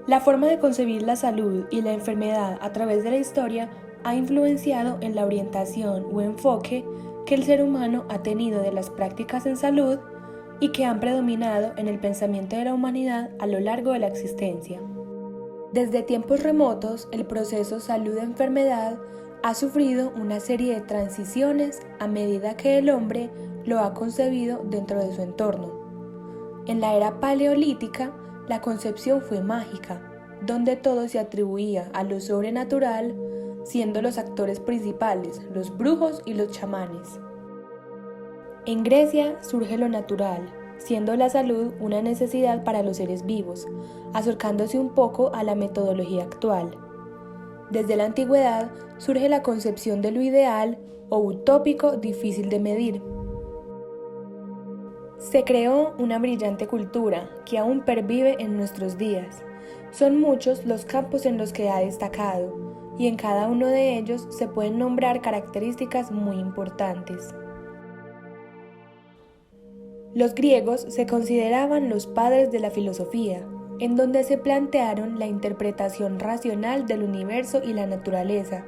La forma de concebir la salud y la enfermedad a través de la historia ha influenciado en la orientación o enfoque que el ser humano ha tenido de las prácticas en salud y que han predominado en el pensamiento de la humanidad a lo largo de la existencia. Desde tiempos remotos, el proceso salud-enfermedad ha sufrido una serie de transiciones a medida que el hombre lo ha concebido dentro de su entorno. En la era paleolítica, la concepción fue mágica, donde todo se atribuía a lo sobrenatural, siendo los actores principales los brujos y los chamanes. En Grecia surge lo natural, siendo la salud una necesidad para los seres vivos, acercándose un poco a la metodología actual. Desde la antigüedad surge la concepción de lo ideal o utópico difícil de medir. Se creó una brillante cultura que aún pervive en nuestros días. Son muchos los campos en los que ha destacado, y en cada uno de ellos se pueden nombrar características muy importantes. Los griegos se consideraban los padres de la filosofía, en donde se plantearon la interpretación racional del universo y la naturaleza,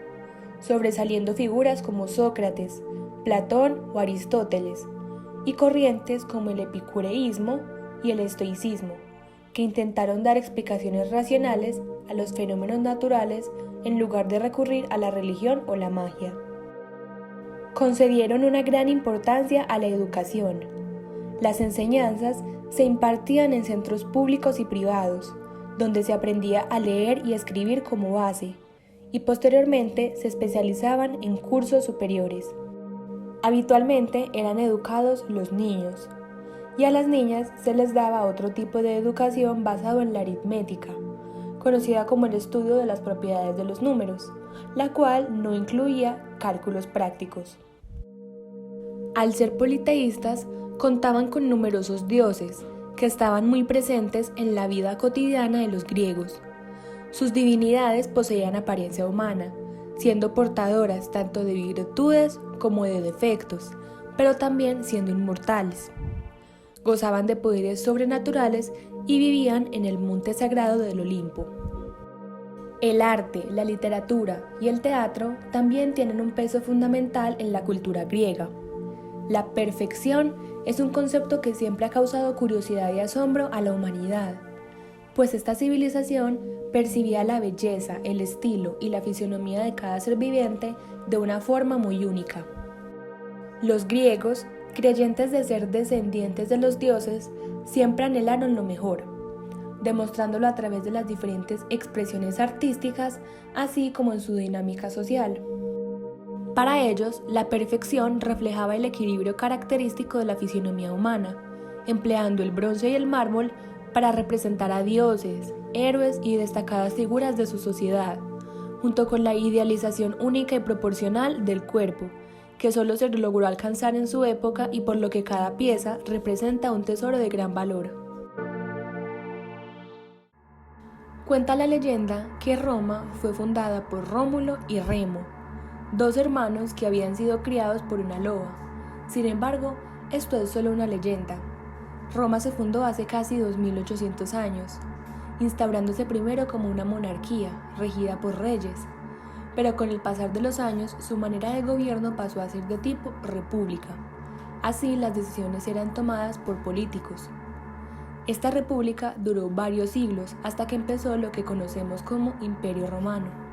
sobresaliendo figuras como Sócrates, Platón o Aristóteles, y corrientes como el epicureísmo y el estoicismo, que intentaron dar explicaciones racionales a los fenómenos naturales en lugar de recurrir a la religión o la magia. Concedieron una gran importancia a la educación. Las enseñanzas se impartían en centros públicos y privados, donde se aprendía a leer y escribir como base, y posteriormente se especializaban en cursos superiores. Habitualmente eran educados los niños, y a las niñas se les daba otro tipo de educación basado en la aritmética, conocida como el estudio de las propiedades de los números, la cual no incluía cálculos prácticos. Al ser politeístas, contaban con numerosos dioses, que estaban muy presentes en la vida cotidiana de los griegos. Sus divinidades poseían apariencia humana, siendo portadoras tanto de virtudes como de defectos, pero también siendo inmortales. Gozaban de poderes sobrenaturales y vivían en el monte sagrado del Olimpo. El arte, la literatura y el teatro también tienen un peso fundamental en la cultura griega. La perfección es un concepto que siempre ha causado curiosidad y asombro a la humanidad, pues esta civilización percibía la belleza, el estilo y la fisonomía de cada ser viviente de una forma muy única. Los griegos, creyentes de ser descendientes de los dioses, siempre anhelaron lo mejor, demostrándolo a través de las diferentes expresiones artísticas, así como en su dinámica social. Para ellos, la perfección reflejaba el equilibrio característico de la fisionomía humana, empleando el bronce y el mármol para representar a dioses, héroes y destacadas figuras de su sociedad, junto con la idealización única y proporcional del cuerpo, que solo se logró alcanzar en su época y por lo que cada pieza representa un tesoro de gran valor. Cuenta la leyenda que Roma fue fundada por Rómulo y Remo, dos hermanos que habían sido criados por una loba. Sin embargo, esto es solo una leyenda. Roma se fundó hace casi 2800 años, instaurándose primero como una monarquía regida por reyes, pero con el pasar de los años su manera de gobierno pasó a ser de tipo república. Así las decisiones eran tomadas por políticos. Esta república duró varios siglos hasta que empezó lo que conocemos como Imperio Romano.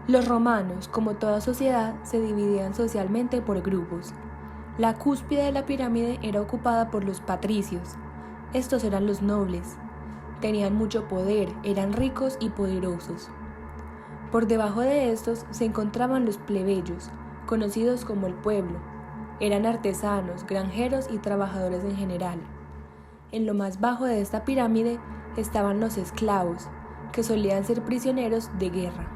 Los romanos, como toda sociedad, se dividían socialmente por grupos. La cúspide de la pirámide era ocupada por los patricios. Estos eran los nobles. Tenían mucho poder, eran ricos y poderosos. Por debajo de estos se encontraban los plebeyos, conocidos como el pueblo. Eran artesanos, granjeros y trabajadores en general. En lo más bajo de esta pirámide estaban los esclavos, que solían ser prisioneros de guerra.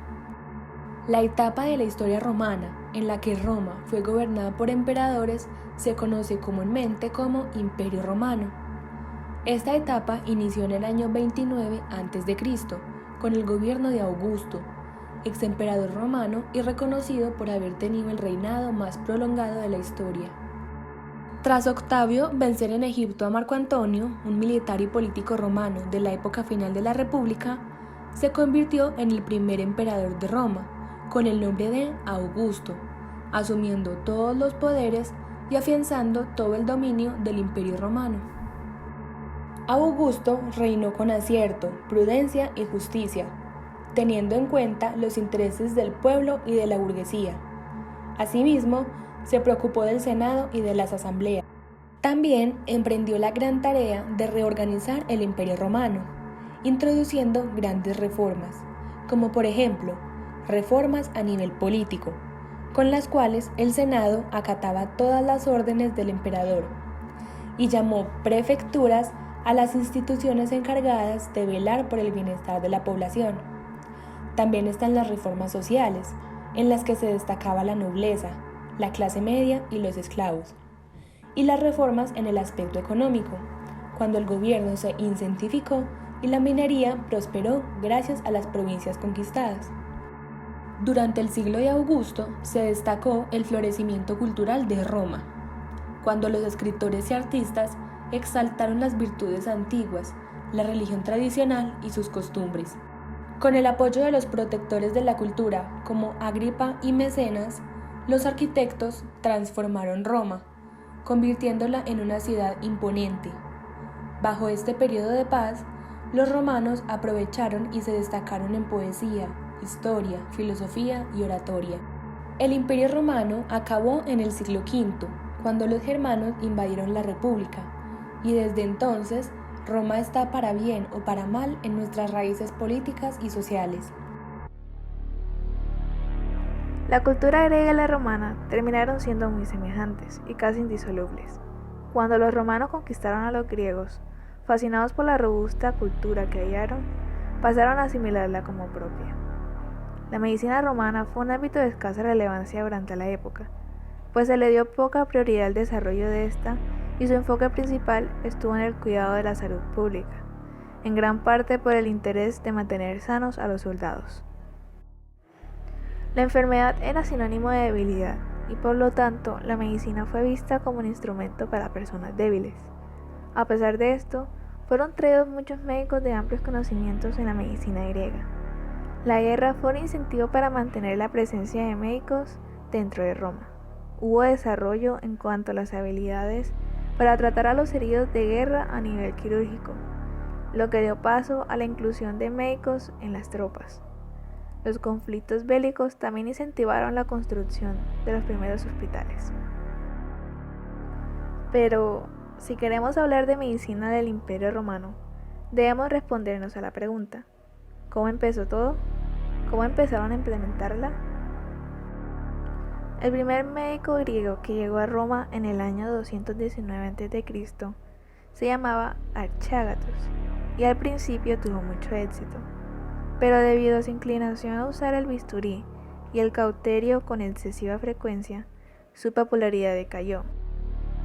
La etapa de la historia romana, en la que Roma fue gobernada por emperadores, se conoce comúnmente como Imperio Romano. Esta etapa inició en el año 29 a.C., con el gobierno de Augusto, exemperador romano y reconocido por haber tenido el reinado más prolongado de la historia. Tras Octavio vencer en Egipto a Marco Antonio, un militar y político romano de la época final de la República, se convirtió en el primer emperador de Roma, con el nombre de Augusto, asumiendo todos los poderes y afianzando todo el dominio del Imperio Romano. Augusto reinó con acierto, prudencia y justicia, teniendo en cuenta los intereses del pueblo y de la burguesía. Asimismo, se preocupó del Senado y de las asambleas. También emprendió la gran tarea de reorganizar el Imperio Romano, introduciendo grandes reformas, como por ejemplo, reformas a nivel político, con las cuales el Senado acataba todas las órdenes del emperador, y llamó prefecturas a las instituciones encargadas de velar por el bienestar de la población. También están las reformas sociales, en las que se destacaba la nobleza, la clase media y los esclavos, y las reformas en el aspecto económico, cuando el gobierno se incentificó y la minería prosperó gracias a las provincias conquistadas. Durante el siglo de Augusto se destacó el florecimiento cultural de Roma, cuando los escritores y artistas exaltaron las virtudes antiguas, la religión tradicional y sus costumbres. Con el apoyo de los protectores de la cultura, como Agripa y Mecenas, los arquitectos transformaron Roma, convirtiéndola en una ciudad imponente. Bajo este periodo de paz, los romanos aprovecharon y se destacaron en poesía, historia, filosofía y oratoria. El Imperio Romano acabó en el siglo V, cuando los germanos invadieron la República, y desde entonces Roma está para bien o para mal en nuestras raíces políticas y sociales. La cultura griega y la romana terminaron siendo muy semejantes y casi indisolubles. Cuando los romanos conquistaron a los griegos, fascinados por la robusta cultura que hallaron, pasaron a asimilarla como propia. La medicina romana fue un ámbito de escasa relevancia durante la época, pues se le dio poca prioridad al desarrollo de esta y su enfoque principal estuvo en el cuidado de la salud pública, en gran parte por el interés de mantener sanos a los soldados. La enfermedad era sinónimo de debilidad y por lo tanto la medicina fue vista como un instrumento para personas débiles. A pesar de esto, fueron traídos muchos médicos de amplios conocimientos en la medicina griega. La guerra fue un incentivo para mantener la presencia de médicos dentro de Roma. Hubo desarrollo en cuanto a las habilidades para tratar a los heridos de guerra a nivel quirúrgico, lo que dio paso a la inclusión de médicos en las tropas. Los conflictos bélicos también incentivaron la construcción de los primeros hospitales. Pero, si queremos hablar de medicina del Imperio Romano, debemos respondernos a la pregunta: ¿cómo empezó todo? ¿Cómo empezaron a implementarla? El primer médico griego que llegó a Roma en el año 219 a.C. se llamaba Archágatos y al principio tuvo mucho éxito, pero debido a su inclinación a usar el bisturí y el cauterio con excesiva frecuencia, su popularidad decayó.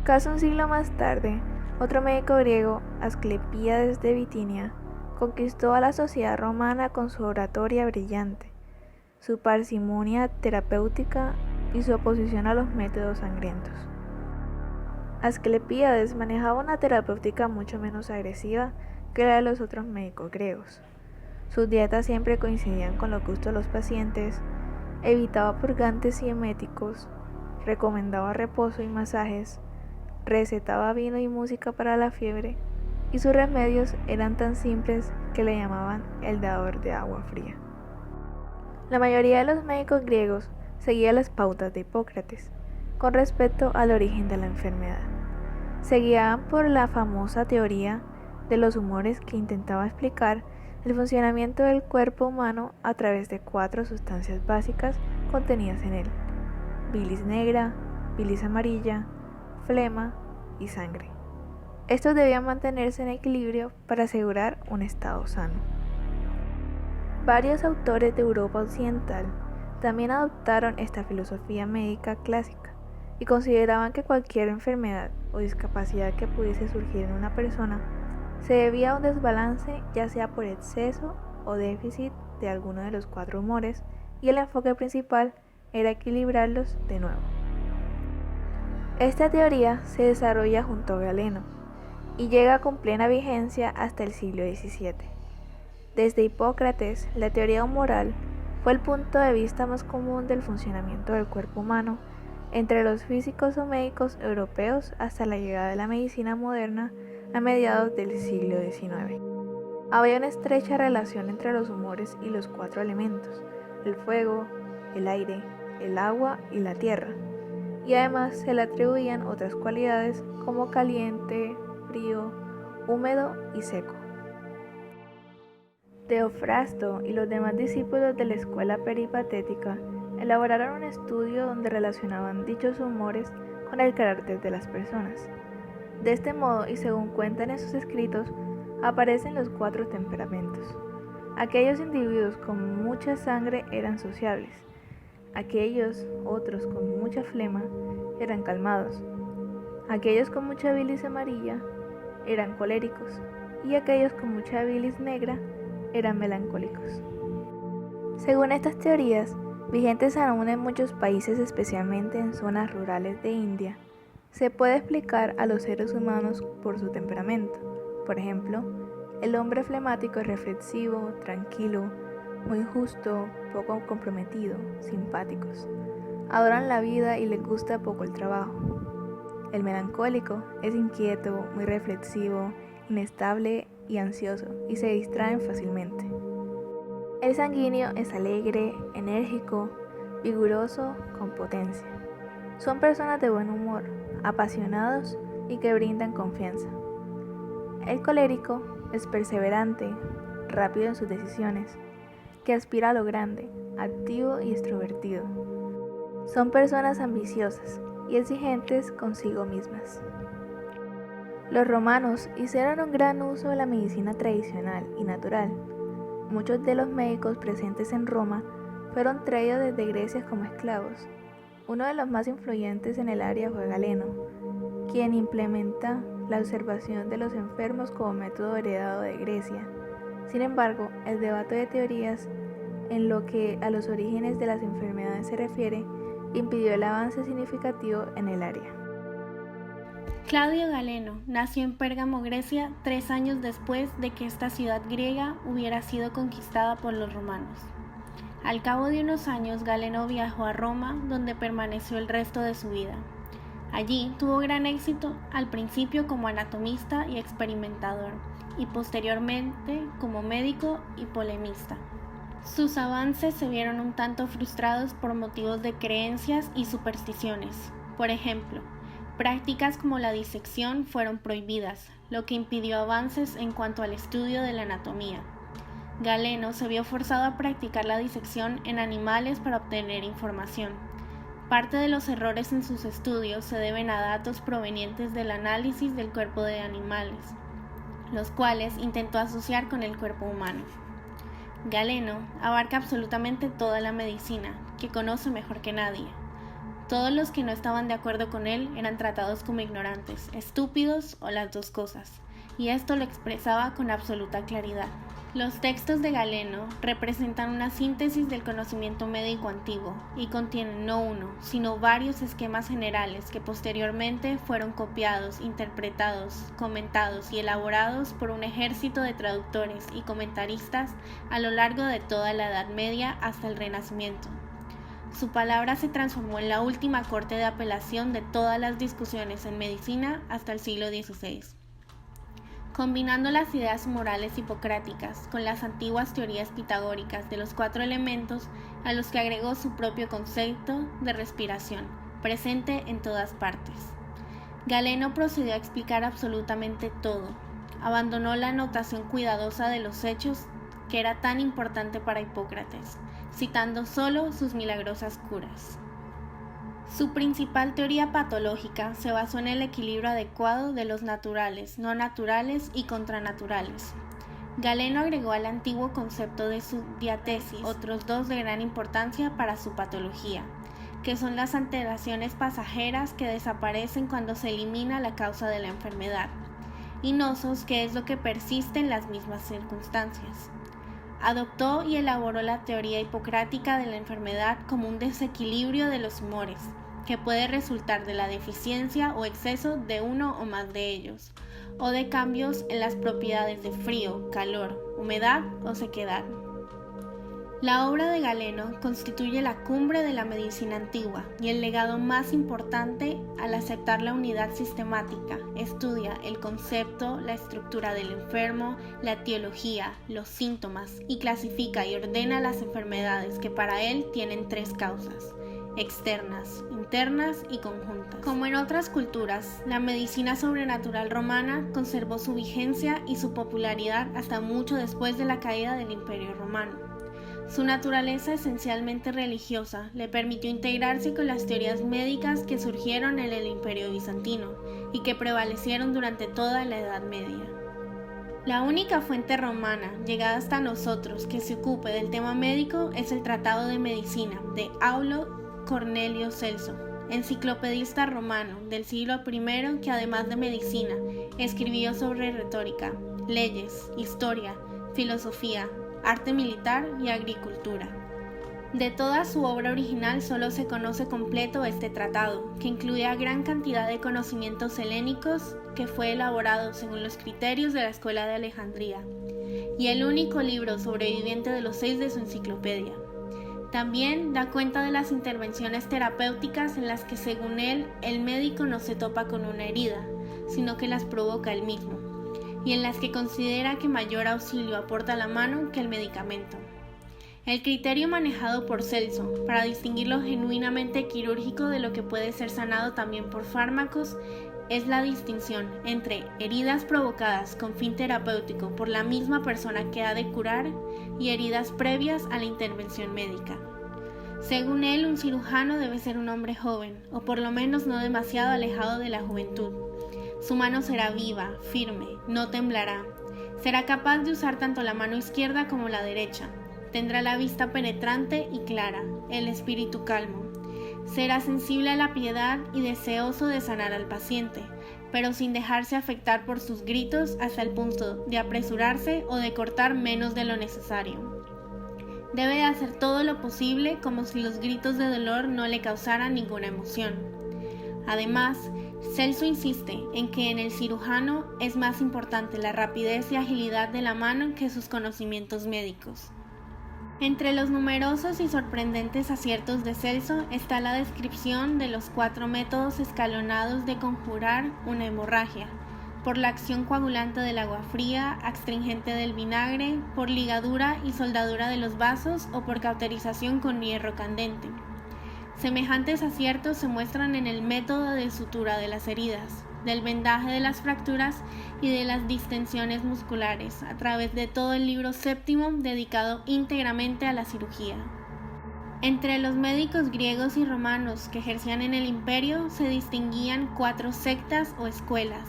Casi un siglo más tarde, otro médico griego, Asclepíades de Bitinia, conquistó a la sociedad romana con su oratoria brillante, su parsimonia terapéutica y su oposición a los métodos sangrientos. Asclepíades manejaba una terapéutica mucho menos agresiva que la de los otros médicos griegos. Sus dietas siempre coincidían con los gustos de los pacientes, evitaba purgantes y eméticos, recomendaba reposo y masajes, recetaba vino y música para la fiebre, y sus remedios eran tan simples que le llamaban el dador de agua fría. La mayoría de los médicos griegos seguía las pautas de Hipócrates con respecto al origen de la enfermedad. Se guiaban por la famosa teoría de los humores que intentaba explicar el funcionamiento del cuerpo humano a través de 4 sustancias básicas contenidas en él: bilis negra, bilis amarilla, flema y sangre. Estos debían mantenerse en equilibrio para asegurar un estado sano. Varios autores de Europa Occidental también adoptaron esta filosofía médica clásica y consideraban que cualquier enfermedad o discapacidad que pudiese surgir en una persona se debía a un desbalance, ya sea por exceso o déficit de alguno de los 4 humores, y el enfoque principal era equilibrarlos de nuevo. Esta teoría se desarrolla junto a Galeno y llega con plena vigencia hasta el siglo XVII. Desde Hipócrates, la teoría moral fue el punto de vista más común del funcionamiento del cuerpo humano entre los físicos o médicos europeos hasta la llegada de la medicina moderna a mediados del siglo XIX. Había una estrecha relación entre los humores y los 4 elementos, el fuego, el aire, el agua y la tierra, y además se le atribuían otras cualidades como caliente, frío, húmedo y seco. Teofrasto y los demás discípulos de la escuela peripatética elaboraron un estudio donde relacionaban dichos humores con el carácter de las personas. De este modo, y según cuentan en sus escritos, aparecen los 4 temperamentos. Aquellos individuos con mucha sangre eran sociables, aquellos otros con mucha flema eran calmados, aquellos con mucha bilis amarilla eran coléricos y aquellos con mucha bilis negra eran melancólicos. Según estas teorías, vigentes aún en muchos países, especialmente en zonas rurales de India, se puede explicar a los seres humanos por su temperamento. Por ejemplo, el hombre flemático es reflexivo, tranquilo, muy justo, poco comprometido, simpáticos. Adoran la vida y les gusta poco el trabajo. El melancólico es inquieto, muy reflexivo, inestable y ansioso, y se distraen fácilmente. El sanguíneo es alegre, enérgico, vigoroso, con potencia. Son personas de buen humor, apasionados y que brindan confianza. El colérico es perseverante, rápido en sus decisiones, que aspira a lo grande, activo y extrovertido. Son personas ambiciosas y exigentes consigo mismas. Los romanos hicieron un gran uso de la medicina tradicional y natural. Muchos de los médicos presentes en Roma fueron traídos desde Grecia como esclavos. Uno de los más influyentes en el área fue Galeno, quien implementa la observación de los enfermos como método heredado de Grecia. Sin embargo, el debate de teorías en lo que a los orígenes de las enfermedades se refiere impidió el avance significativo en el área. Claudio Galeno nació en Pérgamo, Grecia, 3 años después de que esta ciudad griega hubiera sido conquistada por los romanos. Al cabo de unos años, Galeno viajó a Roma, donde permaneció el resto de su vida. Allí tuvo gran éxito, al principio como anatomista y experimentador, y posteriormente como médico y polemista. Sus avances se vieron un tanto frustrados por motivos de creencias y supersticiones. Por ejemplo, prácticas como la disección fueron prohibidas, lo que impidió avances en cuanto al estudio de la anatomía. Galeno se vio forzado a practicar la disección en animales para obtener información. Parte de los errores en sus estudios se deben a datos provenientes del análisis del cuerpo de animales, los cuales intentó asociar con el cuerpo humano. Galeno abarca absolutamente toda la medicina, que conoce mejor que nadie. Todos los que no estaban de acuerdo con él eran tratados como ignorantes, estúpidos o las dos cosas, y esto lo expresaba con absoluta claridad. Los textos de Galeno representan una síntesis del conocimiento médico antiguo y contienen no uno, sino varios esquemas generales que posteriormente fueron copiados, interpretados, comentados y elaborados por un ejército de traductores y comentaristas a lo largo de toda la Edad Media hasta el Renacimiento. Su palabra se transformó en la última corte de apelación de todas las discusiones en medicina hasta el siglo XVI. Combinando las ideas morales hipocráticas con las antiguas teorías pitagóricas de los 4 elementos, a los que agregó su propio concepto de respiración, presente en todas partes. Galeno procedió a explicar absolutamente todo. Abandonó la anotación cuidadosa de los hechos que era tan importante para Hipócrates, citando solo sus milagrosas curas. Su principal teoría patológica se basó en el equilibrio adecuado de los naturales, no naturales y contranaturales. Galeno agregó al antiguo concepto de su diatesis otros 2 de gran importancia para su patología, que son las alteraciones pasajeras que desaparecen cuando se elimina la causa de la enfermedad, y nosos, que es lo que persiste en las mismas circunstancias. Adoptó y elaboró la teoría hipocrática de la enfermedad como un desequilibrio de los humores, que puede resultar de la deficiencia o exceso de uno o más de ellos, o de cambios en las propiedades de frío, calor, humedad o sequedad. La obra de Galeno constituye la cumbre de la medicina antigua y el legado más importante al aceptar la unidad sistemática. Estudia el concepto, la estructura del enfermo, la etiología, los síntomas y clasifica y ordena las enfermedades que para él tienen tres causas: externas, internas y conjuntas. Como en otras culturas, la medicina sobrenatural romana conservó su vigencia y su popularidad hasta mucho después de la caída del Imperio Romano. Su naturaleza esencialmente religiosa le permitió integrarse con las teorías médicas que surgieron en el Imperio Bizantino y que prevalecieron durante toda la Edad Media. La única fuente romana llegada hasta nosotros que se ocupe del tema médico es el Tratado de Medicina de Aulo Cornelio Celso, enciclopedista romano del siglo I que además de medicina escribió sobre retórica, leyes, historia, filosofía, arte militar y agricultura. De toda su obra original solo se conoce completo este tratado, que incluía gran cantidad de conocimientos helénicos que fue elaborado según los criterios de la Escuela de Alejandría, y el único libro sobreviviente de los 6 de su enciclopedia. También da cuenta de las intervenciones terapéuticas en las que, según él, el médico no se topa con una herida, sino que las provoca él mismo, y en las que considera que mayor auxilio aporta la mano que el medicamento. El criterio manejado por Celso para distinguir lo genuinamente quirúrgico de lo que puede ser sanado también por fármacos es la distinción entre heridas provocadas con fin terapéutico por la misma persona que ha de curar y heridas previas a la intervención médica. Según él, un cirujano debe ser un hombre joven, o por lo menos no demasiado alejado de la juventud. Su mano será viva, firme, no temblará. Será capaz de usar tanto la mano izquierda como la derecha. Tendrá la vista penetrante y clara, el espíritu calmo. Será sensible a la piedad y deseoso de sanar al paciente, pero sin dejarse afectar por sus gritos hasta el punto de apresurarse o de cortar menos de lo necesario. Debe hacer todo lo posible como si los gritos de dolor no le causaran ninguna emoción. Además, Celso insiste en que en el cirujano es más importante la rapidez y agilidad de la mano que sus conocimientos médicos. Entre los numerosos y sorprendentes aciertos de Celso está la descripción de los 4 métodos escalonados de conjurar una hemorragia: por la acción coagulante del agua fría, astringente del vinagre, por ligadura y soldadura de los vasos o por cauterización con hierro candente. Semejantes aciertos se muestran en el método de sutura de las heridas, del vendaje de las fracturas y de las distensiones musculares, a través de todo el libro séptimo dedicado íntegramente a la cirugía. Entre los médicos griegos y romanos que ejercían en el imperio se distinguían 4 sectas o escuelas,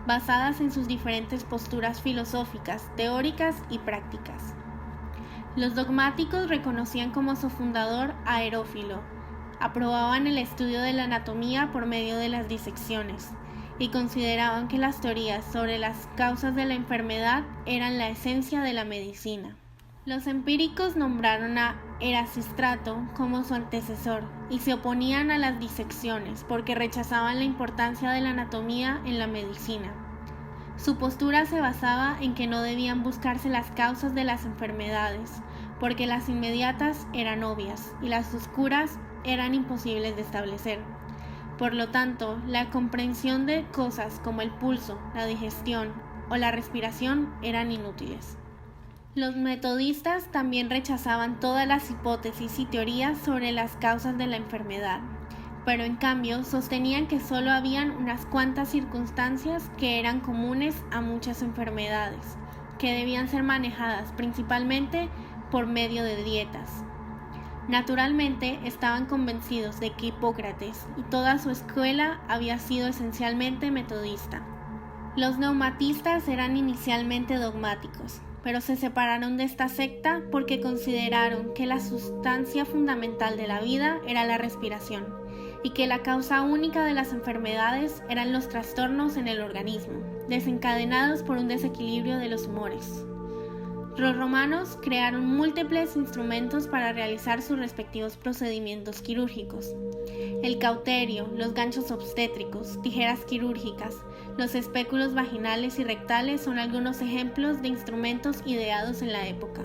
basadas en sus diferentes posturas filosóficas, teóricas y prácticas. Los dogmáticos reconocían como su fundador a Aerófilo, aprobaban el estudio de la anatomía por medio de las disecciones y consideraban que las teorías sobre las causas de la enfermedad eran la esencia de la medicina. Los empíricos nombraron a Erasístrato como su antecesor y se oponían a las disecciones porque rechazaban la importancia de la anatomía en la medicina. Su postura se basaba en que no debían buscarse las causas de las enfermedades, porque las inmediatas eran obvias y las oscuras eran imposibles de establecer. Por lo tanto, la comprensión de cosas como el pulso, la digestión o la respiración eran inútiles. Los metodistas también rechazaban todas las hipótesis y teorías sobre las causas de la enfermedad, pero en cambio sostenían que solo habían unas cuantas circunstancias que eran comunes a muchas enfermedades, que debían ser manejadas principalmente por medio de dietas. Naturalmente, estaban convencidos de que Hipócrates y toda su escuela había sido esencialmente metodista. Los neumatistas eran inicialmente dogmáticos, pero se separaron de esta secta porque consideraron que la sustancia fundamental de la vida era la respiración y que la causa única de las enfermedades eran los trastornos en el organismo, desencadenados por un desequilibrio de los humores. Los romanos crearon múltiples instrumentos para realizar sus respectivos procedimientos quirúrgicos. El cauterio, los ganchos obstétricos, tijeras quirúrgicas, los espéculos vaginales y rectales son algunos ejemplos de instrumentos ideados en la época.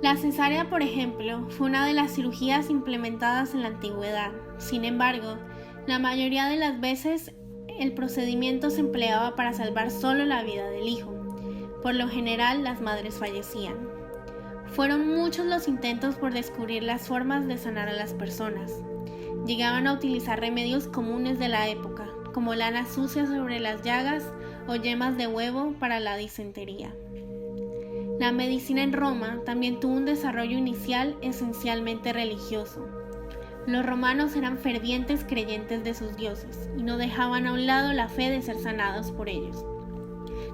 La cesárea, por ejemplo, fue una de las cirugías implementadas en la antigüedad. Sin embargo, la mayoría de las veces el procedimiento se empleaba para salvar solo la vida del hijo. Por lo general, las madres fallecían. Fueron muchos los intentos por descubrir las formas de sanar a las personas. Llegaban a utilizar remedios comunes de la época, como lana sucia sobre las llagas o yemas de huevo para la disentería. La medicina en Roma también tuvo un desarrollo inicial esencialmente religioso. Los romanos eran fervientes creyentes de sus dioses y no dejaban a un lado la fe de ser sanados por ellos.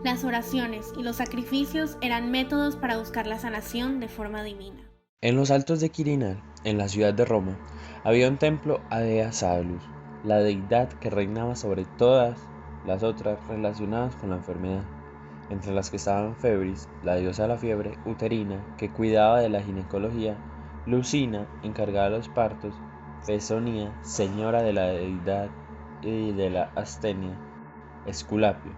Las oraciones y los sacrificios eran métodos para buscar la sanación de forma divina. En los Altos de Quirinal, en la ciudad de Roma, había un templo a Dea Salus, la deidad que reinaba sobre todas las otras relacionadas con la enfermedad, entre las que estaban Febris, la diosa de la fiebre, Uterina, que cuidaba de la ginecología, Lucina, encargada de los partos, Fesonía, señora de la deidad y de la astenia, Esculapio,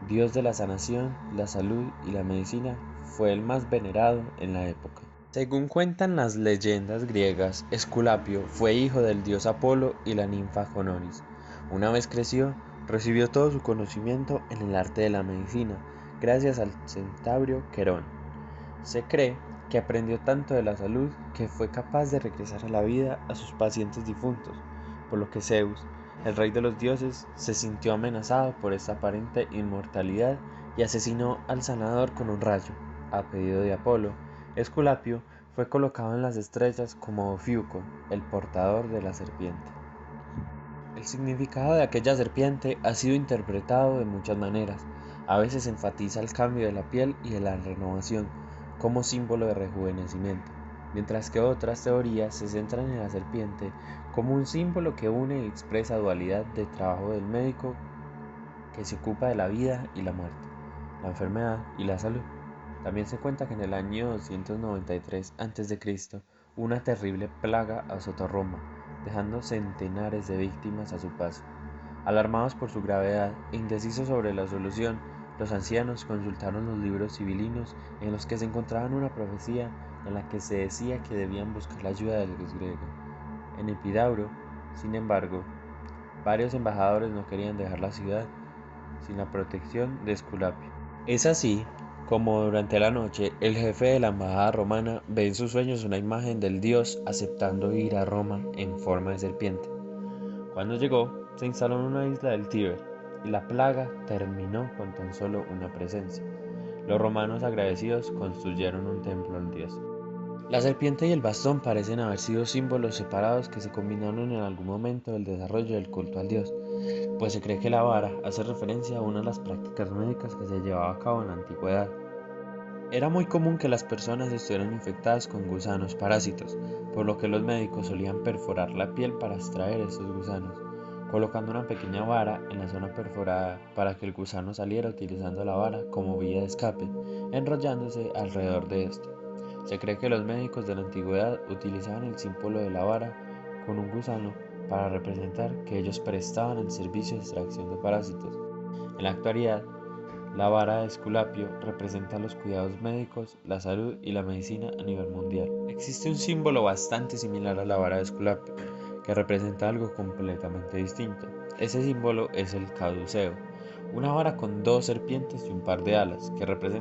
dios de la sanación, la salud y la medicina, fue el más venerado en la época. Según cuentan las leyendas griegas, Esculapio fue hijo del dios Apolo y la ninfa Conoris. Una vez creció, recibió todo su conocimiento en el arte de la medicina, gracias al centauro Querón. Se cree que aprendió tanto de la salud que fue capaz de regresar a la vida a sus pacientes difuntos, por lo que Zeus, el rey de los dioses, se sintió amenazado por esta aparente inmortalidad y asesinó al sanador con un rayo. A pedido de Apolo, Esculapio fue colocado en las estrellas como Ofiuco, el portador de la serpiente. El significado de aquella serpiente ha sido interpretado de muchas maneras. A veces enfatiza el cambio de la piel y de la renovación como símbolo de rejuvenecimiento, mientras que otras teorías se centran en la serpiente como un símbolo que une y expresa dualidad de trabajo del médico que se ocupa de la vida y la muerte, la enfermedad y la salud. También se cuenta que en el año 293 a.C. una terrible plaga azotó Roma, dejando centenares de víctimas a su paso. Alarmados por su gravedad e indecisos sobre la solución, los ancianos consultaron los libros civilinos en los que se encontraba una profecía en la que se decía que debían buscar la ayuda del dios griego. En Epidauro, sin embargo, varios embajadores no querían dejar la ciudad sin la protección de Esculapio. Es así como durante la noche el jefe de la embajada romana ve en sus sueños una imagen del dios aceptando ir a Roma en forma de serpiente. Cuando llegó, se instaló en una isla del Tíber y la plaga terminó con tan solo una presencia. Los romanos agradecidos construyeron un templo al dios. La serpiente y el bastón parecen haber sido símbolos separados que se combinaron en algún momento del desarrollo del culto al dios, pues se cree que la vara hace referencia a una de las prácticas médicas que se llevaba a cabo en la antigüedad. Era muy común que las personas estuvieran infectadas con gusanos parásitos, por lo que los médicos solían perforar la piel para extraer estos gusanos, colocando una pequeña vara en la zona perforada para que el gusano saliera utilizando la vara como vía de escape, enrollándose alrededor de esto. Se cree que los médicos de la antigüedad utilizaban el símbolo de la vara con un gusano para representar que ellos prestaban el servicio de extracción de parásitos. En la actualidad, la vara de Esculapio representa los cuidados médicos, la salud y la medicina a nivel mundial. Existe un símbolo bastante similar a la vara de Esculapio, que representa algo completamente distinto. Ese símbolo es el caduceo, una vara con dos serpientes y un par de alas, que representa